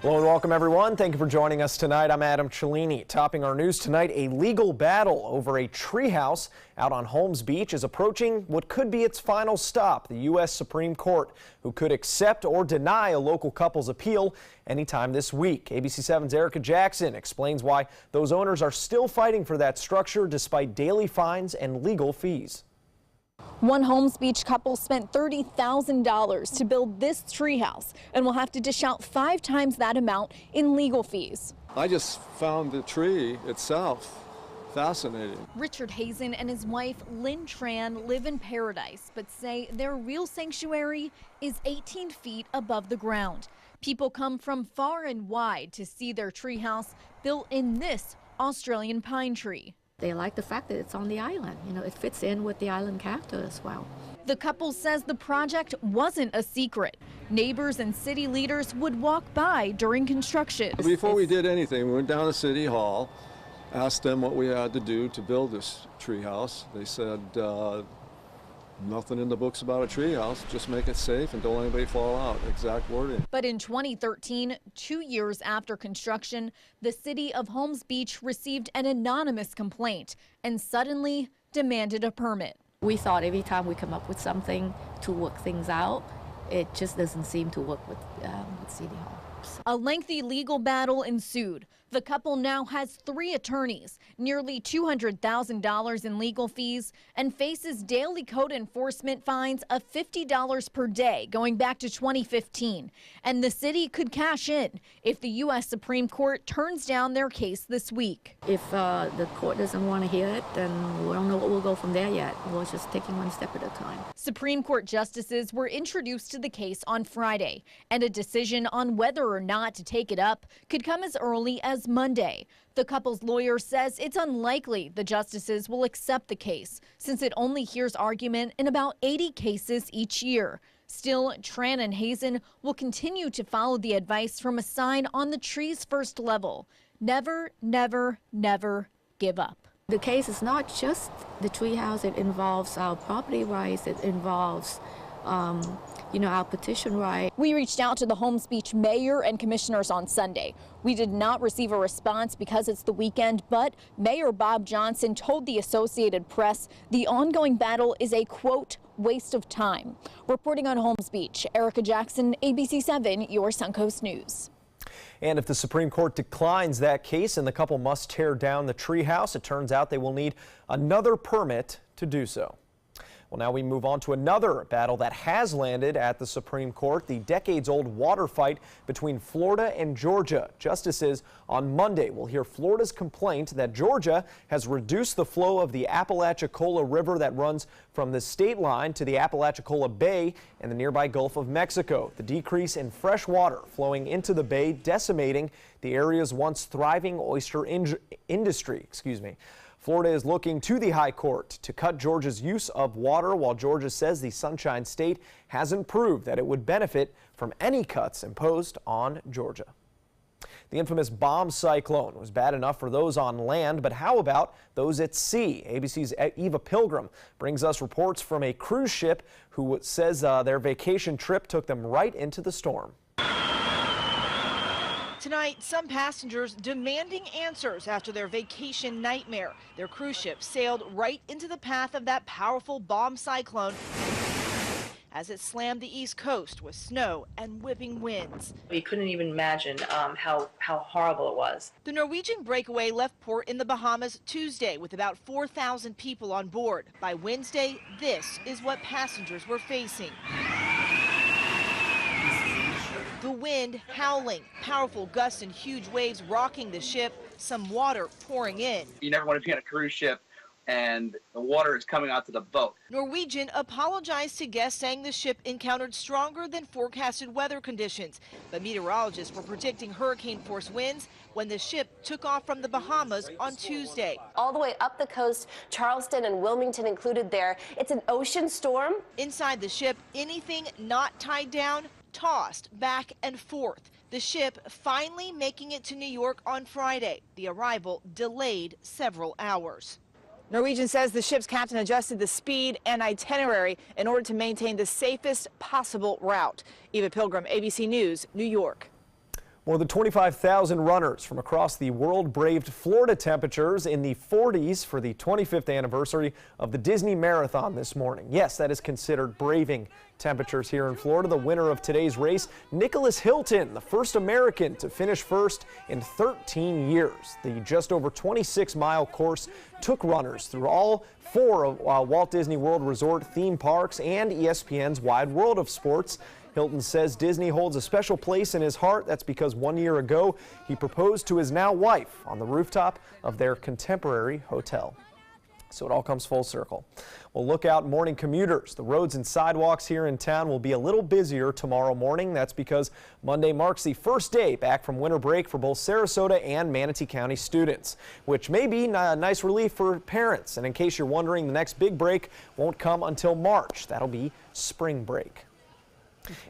Hello and welcome everyone. Thank you for joining us tonight. I'm Adam Cellini. Topping our news tonight, a legal battle over a treehouse out on Holmes Beach is approaching what could be its final stop, the U.S. Supreme Court, who could accept or deny a local couple's appeal anytime this week. ABC 7's Erica Jackson explains why those owners are still fighting for that structure despite daily fines and legal fees. One Holmes Beach couple spent $30,000 to build this treehouse and will have to dish out 5 times that amount in legal fees. I just found the tree itself fascinating. Richard Hazen and his wife Lynn Tran live in paradise, but say their real sanctuary is 18 feet above the ground. People come from far and wide to see their treehouse built in this Australian pine tree. They like the fact that it's on the island. You know, it fits in with the island character as well. The couple says the project wasn't a secret. Neighbors and city leaders would walk by during construction. Before we did anything, we went down to City Hall, asked them what we had to do to build this treehouse. They said, nothing in the books about a treehouse, just make it safe and don't let anybody fall out. Exact wording. But in 2013, 2 years after construction, the city of Holmes Beach received an anonymous complaint and suddenly demanded a permit. We thought every time we come up with something to work things out, it just doesn't seem to work with City Hall. A lengthy legal battle ensued. The couple now has 3 attorneys, nearly $200,000 in legal fees, and faces daily code enforcement fines of $50 per day going back to 2015. And the city could cash in if the U.S. Supreme Court turns down their case this week. If the court doesn't want to hear it, then we don't know what we'll go from there yet. We're just taking one step at a time. Supreme Court justices were introduced to the case on Friday, and a decision on whether or not to take it up could come as early as Monday. The couple's lawyer says it's unlikely the justices will accept the case, since it only hears argument in about 80 cases each year. Still, Tran and Hazen will continue to follow the advice from a sign on the tree's first level. Never, never, never give up. The case is not just the treehouse. It involves our property rights. It involves our petition right. We reached out to the Holmes Beach mayor and commissioners on Sunday. We did not receive a response because it's the weekend, but Mayor Bob Johnson told the Associated Press the ongoing battle is a, quote, waste of time. Reporting on Holmes Beach, Erica Jackson, ABC 7, your Suncoast News. And if the Supreme Court declines that case and the couple must tear down the treehouse, it turns out they will need another permit to do so. Well, now we move on to another battle that has landed at the Supreme Court, the decades-old water fight between Florida and Georgia. Justices on Monday will hear Florida's complaint that Georgia has reduced the flow of the Apalachicola River that runs from the state line to the Apalachicola Bay and the nearby Gulf of Mexico. The decrease in fresh water flowing into the bay decimating the area's once thriving oyster industry. Florida is looking to the High Court to cut Georgia's use of water, while Georgia says the Sunshine State hasn't proved that it would benefit from any cuts imposed on Georgia. The infamous bomb cyclone was bad enough for those on land, but how about those at sea? ABC's Eva Pilgrim brings us reports from a cruise ship who says their vacation trip took them right into the storm. Tonight, some passengers demanding answers after their vacation nightmare. Their cruise ship sailed right into the path of that powerful bomb cyclone as it slammed the East Coast with snow and whipping winds. We couldn't even imagine how horrible it was. The Norwegian breakaway left port in the Bahamas Tuesday with about 4,000 people on board. By Wednesday, this is what passengers were facing. The wind howling, powerful gusts and huge waves rocking the ship, some water pouring in. You never want to be on a cruise ship and the water is coming out to the boat. Norwegian apologized to guests, saying the ship encountered stronger than forecasted weather conditions. But meteorologists were predicting hurricane-force winds when the ship took off from the Bahamas on Tuesday. All the way up the coast, Charleston and Wilmington included there. It's an ocean storm. Inside the ship, anything not tied down tossed back and forth. The ship finally making it to New York on Friday. The arrival delayed several hours. Norwegian says the ship's captain adjusted the speed and itinerary in order to maintain the safest possible route. Eva Pilgrim, ABC News, New York. More than 25,000 runners from across the world braved Florida temperatures in the 40s for the 25th anniversary of the Disney Marathon this morning. Yes, that is considered braving temperatures here in Florida. The winner of today's race, Nicholas Hilton, the first American to finish first in 13 years. The just over 26-mile course took runners through all four of Walt Disney World Resort theme parks and ESPN's Wide World of Sports. Hilton says Disney holds a special place in his heart. That's because 1 year ago, he proposed to his now wife on the rooftop of their contemporary hotel. So it all comes full circle. Well, look out, morning commuters. The roads and sidewalks here in town will be a little busier tomorrow morning. That's because Monday marks the first day back from winter break for both Sarasota and Manatee County students, which may be a nice relief for parents. And in case you're wondering, the next big break won't come until March. That'll be spring break.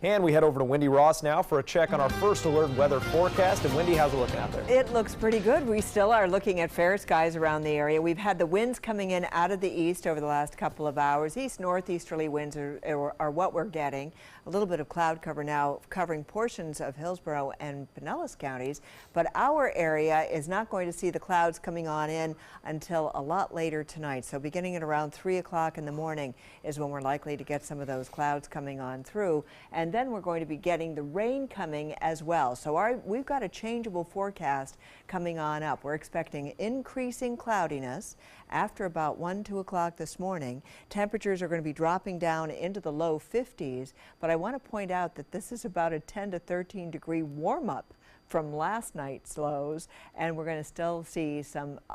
And we head over to Wendy Ross now for a check on our first alert weather forecast. And Wendy, how's it looking out there? It looks pretty good. We still are looking at fair skies around the area. We've had the winds coming in out of the east over the last couple of hours. East-northeasterly winds are what we're getting. A little bit of cloud cover now covering portions of Hillsborough and Pinellas counties. But our area is not going to see the clouds coming on in until a lot later tonight. So beginning at around 3 o'clock in the morning is when we're likely to get some of those clouds coming on through. And then we're going to be getting the rain coming as well. So we've got a changeable forecast coming on up. We're expecting increasing cloudiness after about 2 o'clock this morning. Temperatures are going to be dropping down into the low 50s, but I want to point out that this is about a 10 to 13 degree warm up from last night's lows, and we're going to still see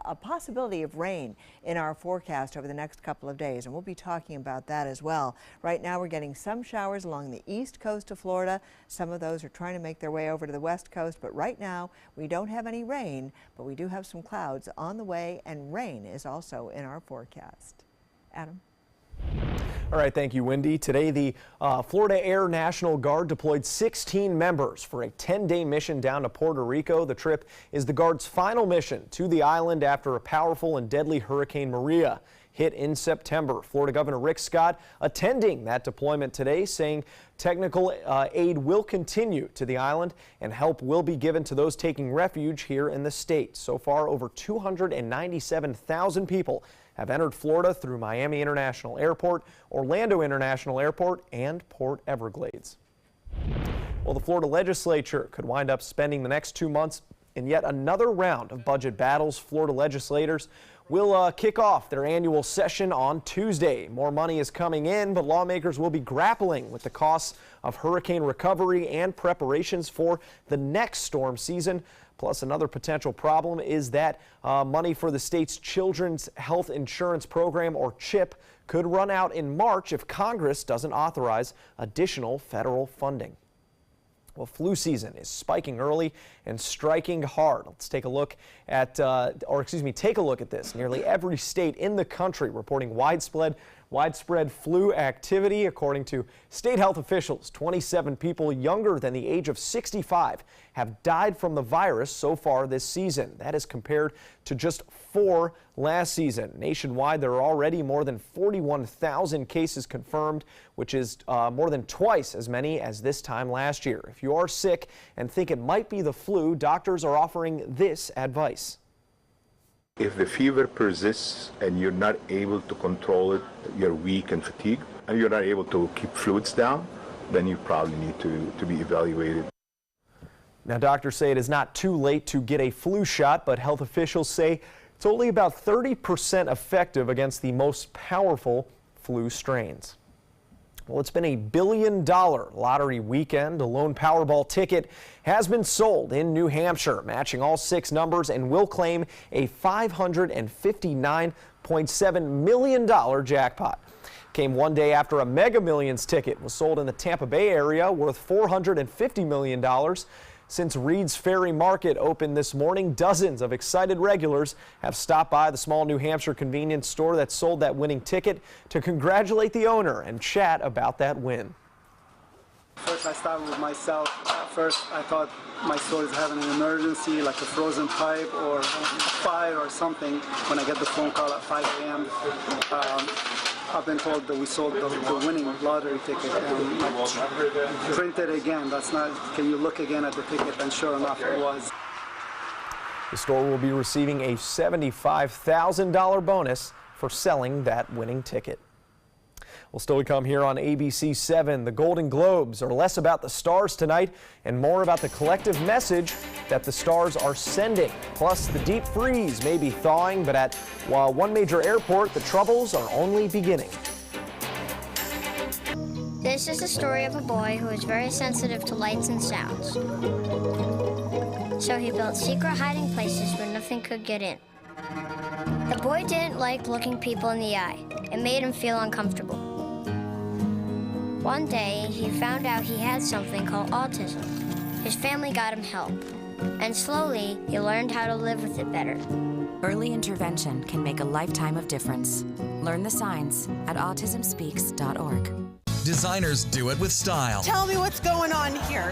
a possibility of rain in our forecast over the next couple of days, and we'll be talking about that as well. Right now we're getting some showers along the east coast of Florida. Some of those are trying to make their way over to the west coast, but right now we don't have any rain, but we do have some clouds on the way, and rain is also in our forecast. Adam? All right, thank you, Wendy. Today, the Florida Air National Guard deployed 16 members for a 10-day mission down to Puerto Rico. The trip is the Guard's final mission to the island after a powerful and deadly Hurricane Maria hit in September. Florida Governor Rick Scott attending that deployment today, saying technical aid will continue to the island and help will be given to those taking refuge here in the state. So far, over 297,000 people have entered Florida through Miami International Airport, Orlando International Airport, and Port Everglades. Well, the Florida legislature could wind up spending the next 2 months in yet another round of budget battles. Florida legislators will kick off their annual session on Tuesday. More money is coming in, but lawmakers will be grappling with the costs of hurricane recovery and preparations for the next storm season. Plus, another potential problem is that money for the state's Children's Health Insurance Program, or CHIP, could run out in March if Congress doesn't authorize additional federal funding. Well, flu season is spiking early and striking hard. Let's take a look at, take a look at this. Nearly every state in the country reporting widespread flu activity. According to state health officials, 27 people younger than the age of 65 have died from the virus so far this season. That is compared to just 4 last season. Nationwide, there are already more than 41,000 cases confirmed, which is more than twice as many as this time last year. If you are sick and think it might be the flu, doctors are offering this advice. If the fever persists and you're not able to control it, you're weak and fatigued, and you're not able to keep fluids down, then you probably need to be evaluated. Now, doctors say it is not too late to get a flu shot, but health officials say it's only about 30% effective against the most powerful flu strains. Well, it's been a $1 billion lottery weekend. A lone Powerball ticket has been sold in New Hampshire, matching all 6 numbers, and will claim a $559.7 million jackpot. Came one day after a Mega Millions ticket was sold in the Tampa Bay area worth $450 million. Since Reed's Ferry Market opened this morning, dozens of excited regulars have stopped by the small New Hampshire convenience store that sold that winning ticket to congratulate the owner and chat about that win. First, I started with myself. At first, I thought my store is having an emergency, like a frozen pipe or a fire or something. When I get the phone call at 5 a.m., I've been told that we sold the winning lottery ticket. And I printed again. That's not. Can you look again at the ticket? And sure enough, it was. The store will be receiving a $75,000 bonus for selling that winning ticket. We'll still come here on ABC 7. The Golden Globes are less about the stars tonight and more about the collective message that the stars are sending. Plus, the deep freeze may be thawing, but at one major airport, the troubles are only beginning. This is the story of a boy who is very sensitive to lights and sounds. So he built secret hiding places where nothing could get in. The boy didn't like looking people in the eye. It made him feel uncomfortable. One day, he found out he had something called autism. His family got him help, and slowly, he learned how to live with it better. Early intervention can make a lifetime of difference. Learn the signs at autismspeaks.org. Designers do it with style. Tell me what's going on here.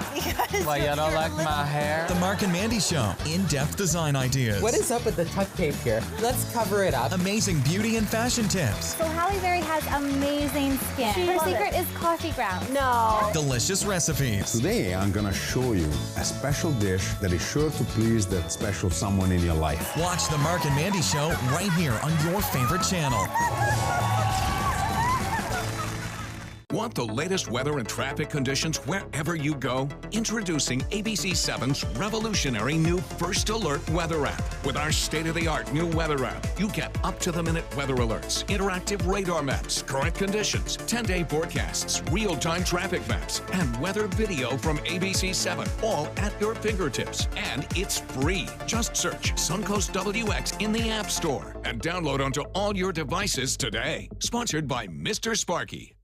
Why, you don't like my hair? The Mark and Mandy Show. In-depth design ideas. What is up with the tuck tape here? Let's cover it up. Amazing beauty and fashion tips. So Halle Berry has amazing skin. Her secret is coffee grounds. No. Delicious recipes. Today, I'm going to show you a special dish that is sure to please that special someone in your life. Watch The Mark and Mandy Show right here on your favorite channel. Want the latest weather and traffic conditions wherever you go? Introducing ABC 7's revolutionary new First Alert weather app. With our state-of-the-art new weather app, you get up-to-the-minute weather alerts, interactive radar maps, current conditions, 10-day forecasts, real-time traffic maps, and weather video from ABC 7, all at your fingertips. And it's free. Just search Suncoast WX in the App Store and download onto all your devices today. Sponsored by Mr. Sparky.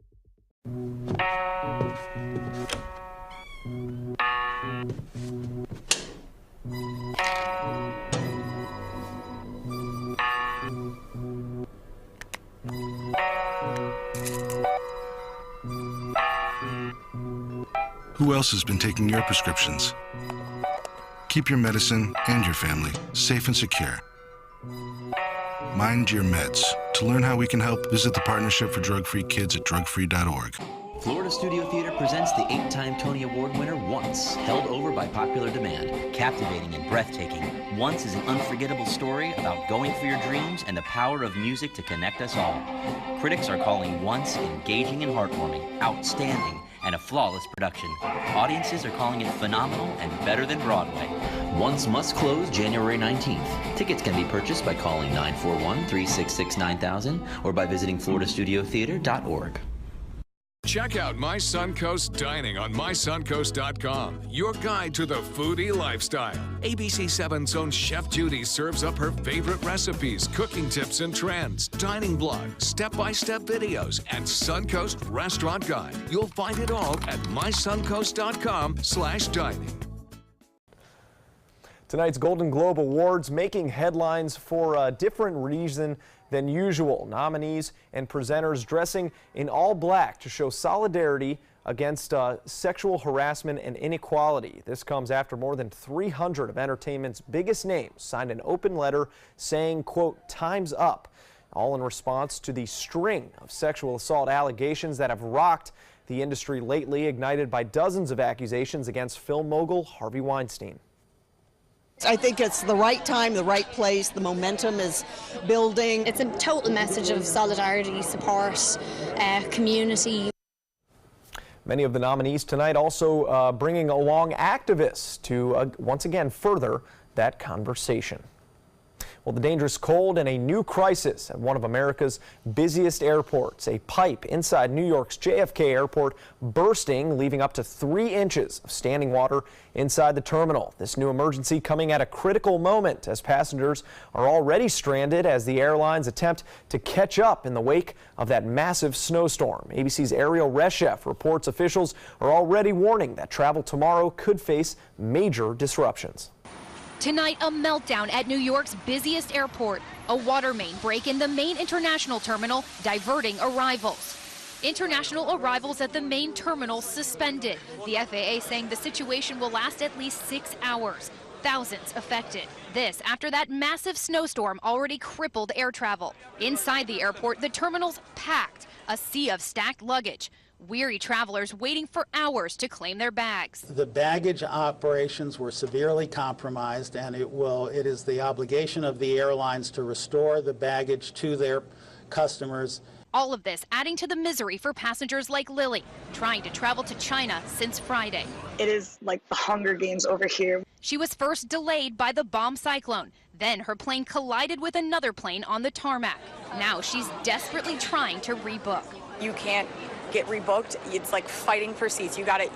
Who else has been taking your prescriptions? Keep your medicine and your family safe and secure. Mind your meds. To learn how we can help, visit the Partnership for Drug-Free Kids at drugfree.org. Florida Studio Theater presents the 8-time Tony Award winner Once, held over by popular demand. Captivating and breathtaking, Once is an unforgettable story about going for your dreams and the power of music to connect us all. Critics are calling Once engaging and heartwarming, outstanding, and a flawless production. Audiences are calling it phenomenal and better than Broadway. Once must close January 19th. Tickets can be purchased by calling 941-366-9000 or by visiting floridastudio.theater.org. Check out My Suncoast Dining on mysuncoast.com, your guide to the foodie lifestyle. ABC 7's own Chef Judy serves up her favorite recipes, cooking tips and trends, dining blog, step-by-step videos, and Suncoast Restaurant Guide. You'll find it all at mysuncoast.com/dining. Tonight's Golden Globe Awards making headlines for a different reason than usual. Nominees and presenters dressing in all black to show solidarity against sexual harassment and inequality. This comes after more than 300 of entertainment's biggest names signed an open letter saying, quote, "Time's up," all in response to the string of sexual assault allegations that have rocked the industry lately, ignited by dozens of accusations against film mogul Harvey Weinstein. I think it's the right time, the right place. The momentum is building. It's a total message of solidarity, support, community. Many of the nominees tonight also bringing along activists to once again further that conversation. Well, the dangerous cold and a new crisis at one of America's busiest airports. A pipe inside New York's JFK airport bursting, leaving up to 3 inches of standing water inside the terminal. This new emergency coming at a critical moment as passengers are already stranded as the airlines attempt to catch up in the wake of that massive snowstorm. ABC's Ariel Reshef reports officials are already warning that travel tomorrow could face major disruptions. Tonight, a meltdown at New York's busiest airport. A water main break in the main international terminal, diverting arrivals. International arrivals at the main terminal suspended. The FAA saying the situation will last at least 6 hours. Thousands affected. This after that massive snowstorm already crippled air travel. Inside the airport, the terminal's packed, a sea of stacked luggage. Weary travelers waiting for hours to claim their bags. The baggage operations were severely compromised, and it is the obligation of the airlines to restore the baggage to their customers. All of this adding to the misery for passengers like Lily, trying to travel to China since Friday. It is like the Hunger Games over here. She was first delayed by the bomb cyclone. Then her plane collided with another plane on the tarmac. Now she's desperately trying to rebook. You can't get rebooked. It's like fighting for seats. You gotta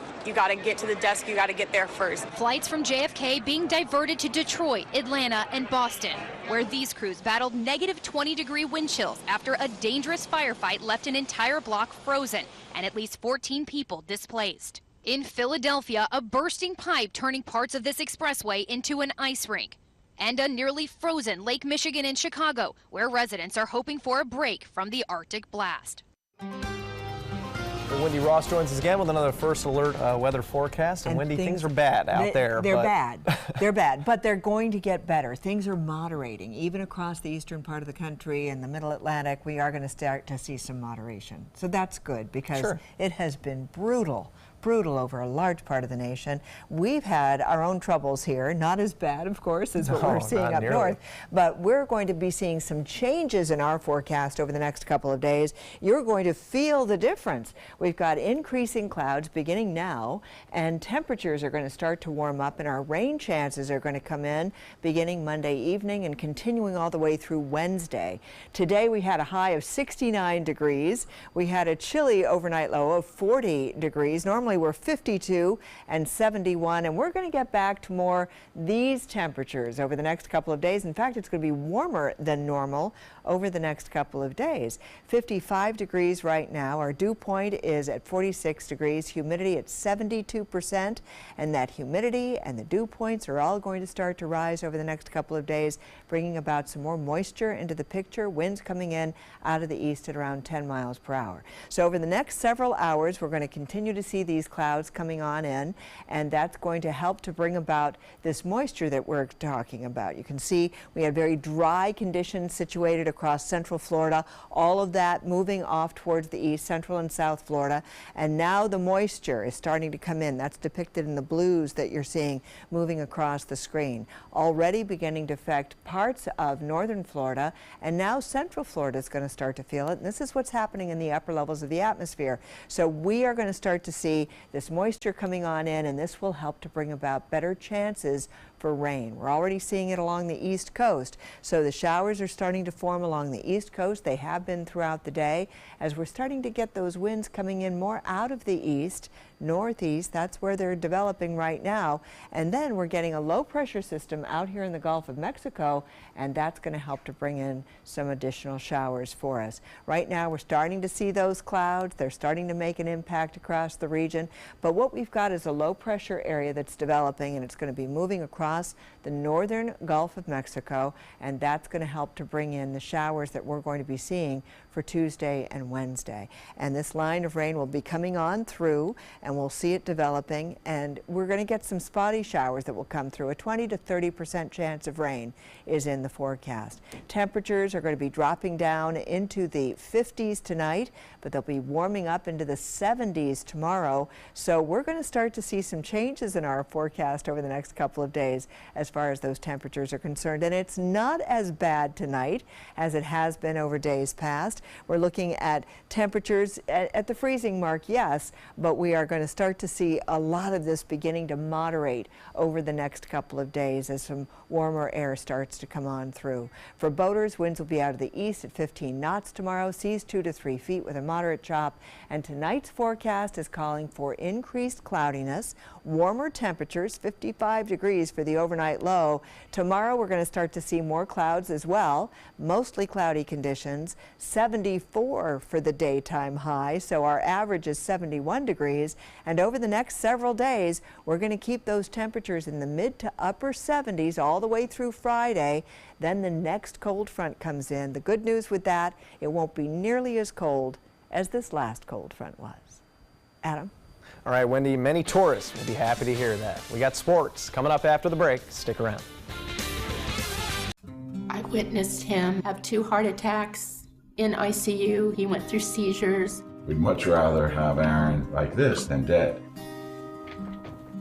get to the desk. You gotta get there first. Flights from JFK being diverted to Detroit, Atlanta, and Boston, where these crews battled negative 20-degree wind chills after a dangerous firefight left an entire block frozen and at least 14 people displaced. In Philadelphia, a bursting pipe turning parts of this expressway into an ice rink. And a nearly frozen Lake Michigan in Chicago, where residents are hoping for a break from the Arctic blast. Wendy Ross joins us again with another First Alert weather forecast. And Wendy, things are bad out there. They're bad. They're bad, but they're going to get better. Things are moderating. Even across the eastern part of the country and the middle Atlantic, we are going to start to see some moderation. So that's good because it has been brutal over a large part of the nation. We've had our own troubles here, not as bad, of course, as what we're seeing up north, but we're going to be seeing some changes in our forecast over the next couple of days. You're going to feel the difference. We've got increasing clouds beginning now, and temperatures are going to start to warm up, and our rain chances are going to come in beginning Monday evening and continuing all the way through Wednesday. Today we had a high of 69 degrees. We had a chilly overnight low of 40 degrees. Normally we're 52 and 71, and we're going to get back to more these temperatures over the next couple of days. In fact, it's going to be warmer than normal over the next couple of days. 55 degrees right now. Our dew point is at 46 degrees. Humidity at 72%, and that humidity and the dew points are all going to start to rise over the next couple of days, bringing about some more moisture into the picture. Winds coming in out of the east at around 10 miles per hour. So over the next several hours, we're going to continue to see these clouds coming on in, and that's going to help to bring about this moisture that we're talking about. You can see we have very dry conditions situated across central Florida, all of that moving off towards the east, central and south Florida, and now the moisture is starting to come in. That's depicted in the blues that you're seeing moving across the screen. Already beginning to affect parts of northern Florida, and now central Florida is going to start to feel it, and this is what's happening in the upper levels of the atmosphere. So we are going to start to see this moisture coming on in, and this will help to bring about better chances for rain. We're already seeing it along the east coast. So the showers are starting to form along the east coast. They have been throughout the day as we're starting to get those winds coming in more out of the east, northeast. That's where they're developing right now. And then we're getting a low pressure system out here in the Gulf of Mexico, and that's going to help to bring in some additional showers for us. Right now we're starting to see those clouds. They're starting to make an impact across the region. But what we've got is a low pressure area that's developing, and it's going to be moving across the northern Gulf of Mexico, and that's going to help to bring in the showers that we're going to be seeing for Tuesday and Wednesday. And this line of rain will be coming on through, and we'll see it developing, and we're going to get some spotty showers that will come through. A 20 to 30% chance of rain is in the forecast. Temperatures are going to be dropping down into the 50s tonight, but they'll be warming up into the 70s tomorrow. So we're going to start to see some changes in our forecast over the next couple of days as far as those temperatures are concerned. And it's not as bad tonight as it has been over days past. We're looking at temperatures at the freezing mark, yes, but we are going to start to see a lot of this beginning to moderate over the next couple of days as some warmer air starts to come on through. For boaters, winds will be out of the east at 15 knots tomorrow, seas 2 to 3 feet with a moderate chop, and tonight's forecast is calling for increased cloudiness, warmer temperatures, 55 degrees for the overnight low. Tomorrow we're going to start to see more clouds as well, mostly cloudy conditions, 74 for the daytime high, so our average is 71 degrees, and over the next several days we're going to keep those temperatures in the mid to upper 70s all the way through Friday. Then the next cold front comes in. The good news with that, it won't be nearly as cold as this last cold front was. Adam? All right, Wendy, many tourists will be happy to hear that. We got sports coming up after the break. Stick around. I witnessed him have 2 heart attacks in ICU. He went through seizures. We'd much rather have Aaron like this than dead.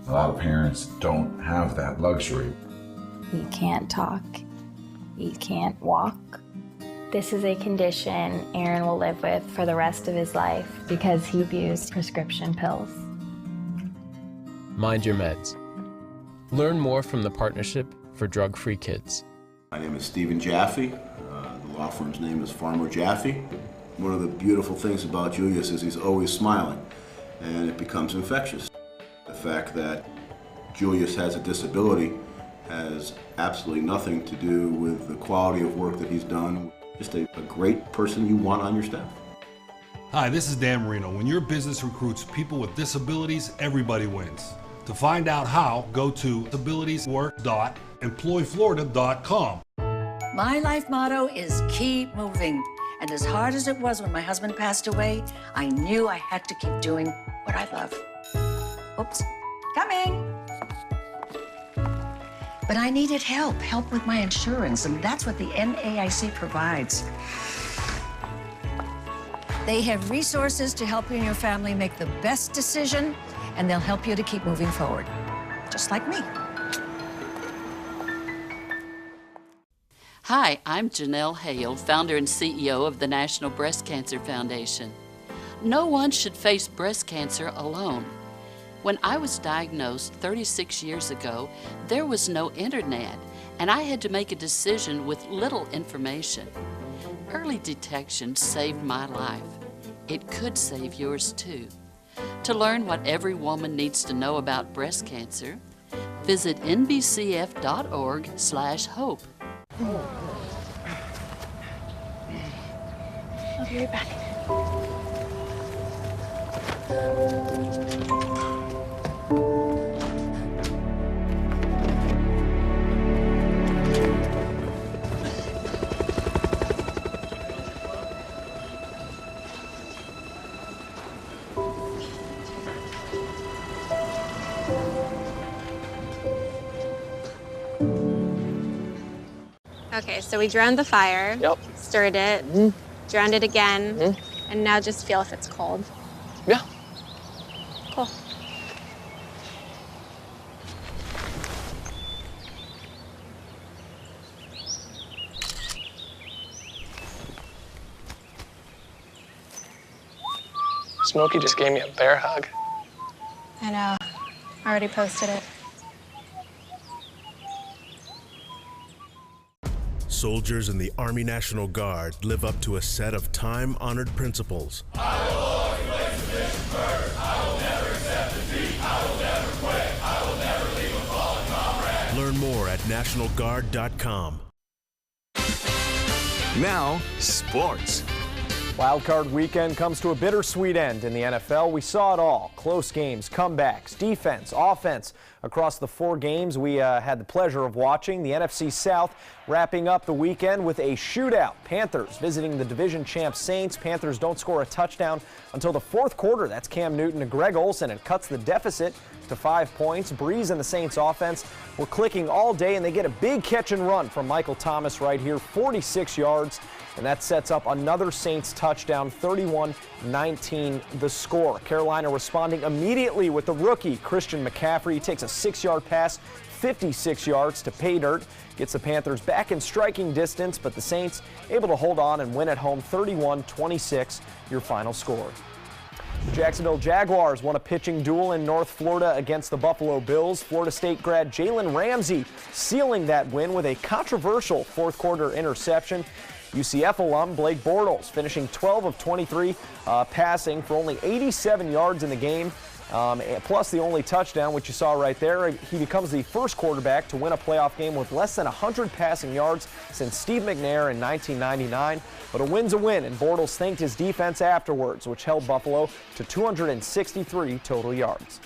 A lot of parents don't have that luxury. He can't talk. He can't walk. This is a condition Aaron will live with for the rest of his life because he abused prescription pills. Mind your meds. Learn more from the Partnership for Drug-Free Kids. My name is Stephen Jaffe. The law firm's name is Farmer Jaffe. One of the beautiful things about Julius is he's always smiling, and it becomes infectious. The fact that Julius has a disability has absolutely nothing to do with the quality of work that he's done. Just a great person you want on your staff. Hi, this is Dan Marino. When your business recruits people with disabilities, everybody wins. To find out how, go to disabilitieswork.employflorida.com. My life motto is keep moving. And as hard as it was when my husband passed away, I knew I had to keep doing what I love. Oops, coming. But I needed help with my insurance, and that's what the NAIC provides. They have resources to help you and your family make the best decision, and they'll help you to keep moving forward, just like me. Hi, I'm Janelle Hale, founder and CEO of the National Breast Cancer Foundation. No one should face breast cancer alone. When I was diagnosed 36 years ago, there was no internet, and I had to make a decision with little information. Early detection saved my life. It could save yours too. To learn what every woman needs to know about breast cancer, visit nbcf.org/hope. I'll be right back. Okay, so we drowned the fire. Yep. Stirred it. Drowned it again. And now just feel if it's cold. Yeah. Cool. Smokey just gave me a bear hug. I know. I already posted it. Soldiers in the Army National Guard live up to a set of time-honored principles. I will always place the mission first. I will never accept defeat. I will never quit. I will never leave a fallen comrade. Learn more at nationalguard.com. Now, sports. Wildcard weekend comes to a bittersweet end in the NFL. We saw it all. Close games, comebacks, defense, offense. Across the 4 games we had the pleasure of watching. The NFC South wrapping up the weekend with a shootout. Panthers visiting the division champ Saints. Panthers don't score a touchdown until the 4th quarter. That's Cam Newton to Greg Olsen, and cuts the deficit to 5 points. Breeze and the Saints offense were clicking all day, and they get a big catch and run from Michael Thomas right here, 46 yards. And that sets up another Saints touchdown, 31-19 the score. Carolina responding immediately with the rookie Christian McCaffrey. He takes a 6-yard pass, 56 yards to pay dirt. Gets the Panthers back in striking distance, but the Saints able to hold on and win at home, 31-26 your final score. Jacksonville Jaguars won a pitching duel in North Florida against the Buffalo Bills. Florida State grad Jalen Ramsey sealing that win with a controversial 4th quarter interception. UCF alum Blake Bortles finishing 12 of 23 passing for only 87 yards in the game, plus the only touchdown, which you saw right there. He becomes the first quarterback to win a playoff game with less than 100 passing yards since Steve McNair in 1999. But a win's a win, and Bortles thanked his defense afterwards, which held Buffalo to 263 total yards.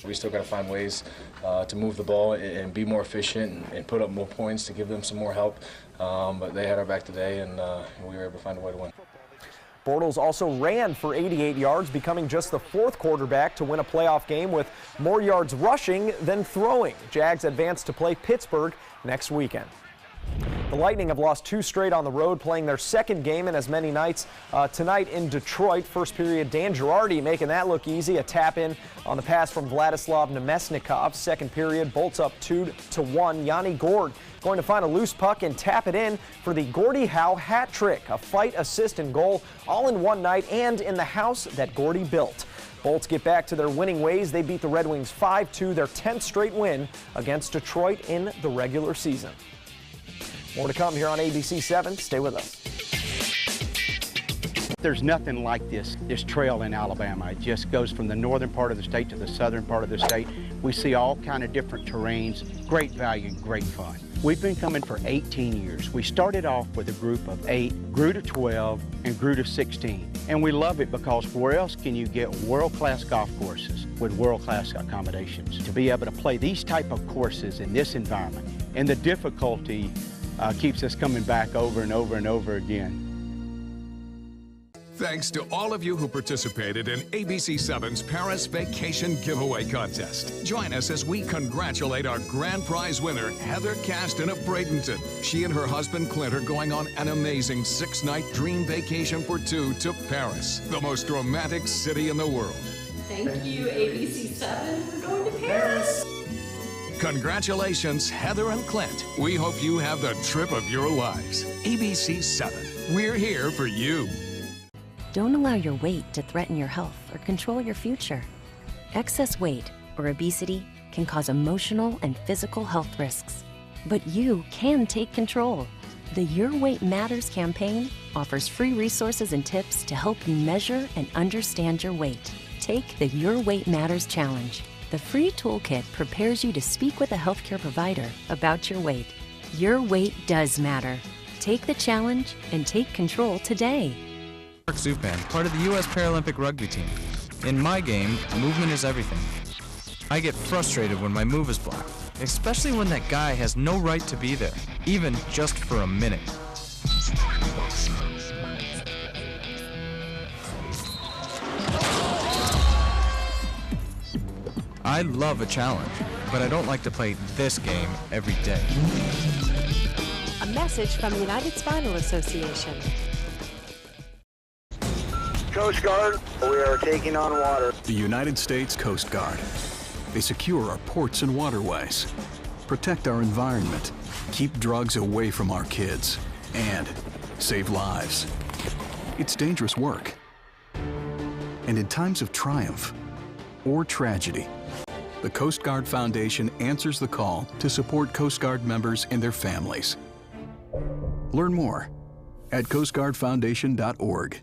We still got to find ways to move the ball and be more efficient and put up more points to give them some more help. But they had our back today, and we were able to find a way to win. Bortles also ran for 88 yards, becoming just the 4th quarterback to win a playoff game with more yards rushing than throwing. Jags advance to play Pittsburgh next weekend. The Lightning have lost 2 straight on the road, playing their 2nd game in as many nights tonight in Detroit. First period, Dan Girardi making that look easy. A tap in on the pass from Vladislav Nemesnikov. Second period, Bolts up 2-1. Yanni Gourde going to find a loose puck and tap it in for the Gordie Howe hat trick. A fight, assist, and goal all in one night and in the house that Gordie built. Bolts get back to their winning ways. They beat the Red Wings 5-2, their 10th straight win against Detroit in the regular season. More to come here on ABC 7. Stay with us. There's nothing like this trail in Alabama. It just goes from the northern part of the state to the southern part of the state. We see all kind of different terrains, great value, great fun. We've been coming for 18 years. We started off with a group of 8, grew to 12, and grew to 16. And we love it because where else can you get world-class golf courses with world-class accommodations? To be able to play these type of courses in this environment, and the difficulty keeps us coming back over and over and over again. Thanks to all of you who participated in ABC7's Paris Vacation Giveaway Contest. Join us as we congratulate our grand prize winner, Heather Caston of Bradenton. She and her husband, Clint, are going on an amazing 6-night dream vacation for 2 to Paris, the most romantic city in the world. Thank you, ABC7. We're going to Paris. Congratulations, Heather and Clint. We hope you have the trip of your lives. ABC7, we're here for you. Don't allow your weight to threaten your health or control your future. Excess weight or obesity can cause emotional and physical health risks. But you can take control. The Your Weight Matters campaign offers free resources and tips to help you measure and understand your weight. Take the Your Weight Matters Challenge. The free toolkit prepares you to speak with a healthcare provider about your weight. Your weight does matter. Take the challenge and take control today. Mark Zupan, part of the U.S. Paralympic rugby team. In my game, movement is everything. I get frustrated when my move is blocked, especially when that guy has no right to be there, even just for a minute. I love a challenge, but I don't like to play this game every day. A message from the United Spinal Association. Coast Guard, we are taking on water. The United States Coast Guard. They secure our ports and waterways, protect our environment, keep drugs away from our kids, and save lives. It's dangerous work. And in times of triumph or tragedy, the Coast Guard Foundation answers the call to support Coast Guard members and their families. Learn more at coastguardfoundation.org.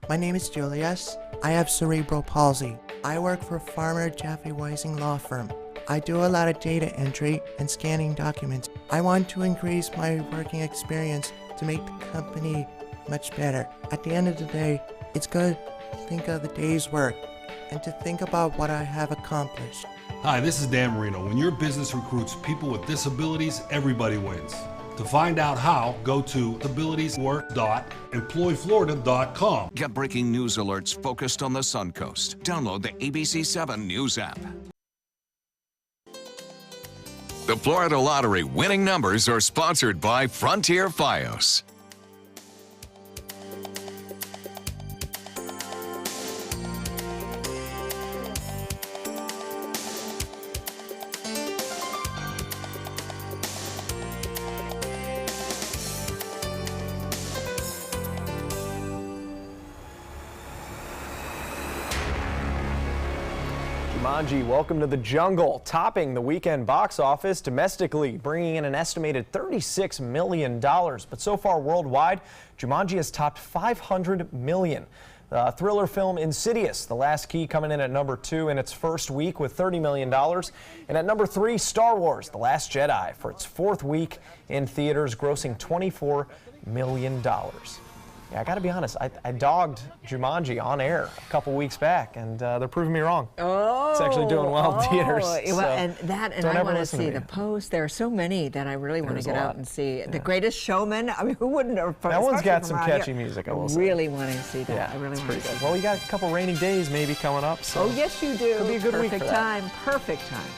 My name is Julius. I have cerebral palsy. I work for Farmer Jaffe Weising Law Firm. I do a lot of data entry and scanning documents. I want to increase my working experience to make the company much better. At the end of the day, it's good to think of the day's work and to think about what I have accomplished. Hi, this is Dan Marino. When your business recruits people with disabilities, everybody wins. To find out how, go to abilitieswork.employflorida.com. Get breaking news alerts focused on the Suncoast. Download the ABC7 News app. The Florida Lottery winning numbers are sponsored by Frontier Fios. Jumanji, Welcome to the Jungle, topping the weekend box office domestically, bringing in an estimated $36 million. But so far worldwide, Jumanji has topped $500 million. The thriller film Insidious, The Last Key, coming in at number 2 in its first week with $30 million. And at number 3, Star Wars, The Last Jedi, for its 4th week in theaters, grossing $24 million. Yeah, I got to be honest. I dogged Jumanji on air a couple weeks back, and they're proving me wrong. Oh, it's actually doing well in theaters. Well, and I want to see The me. Post. There are so many that I really want to get out and see. Yeah. The Greatest Showman. I mean, who wouldn't have? That one's got some catchy music. I will say. Really want to see that. Yeah, I really it's want to pretty see good. that. Well, we got a couple rainy days maybe coming up. So oh yes, you do. It'll be a good week for Perfect that. time. Perfect time.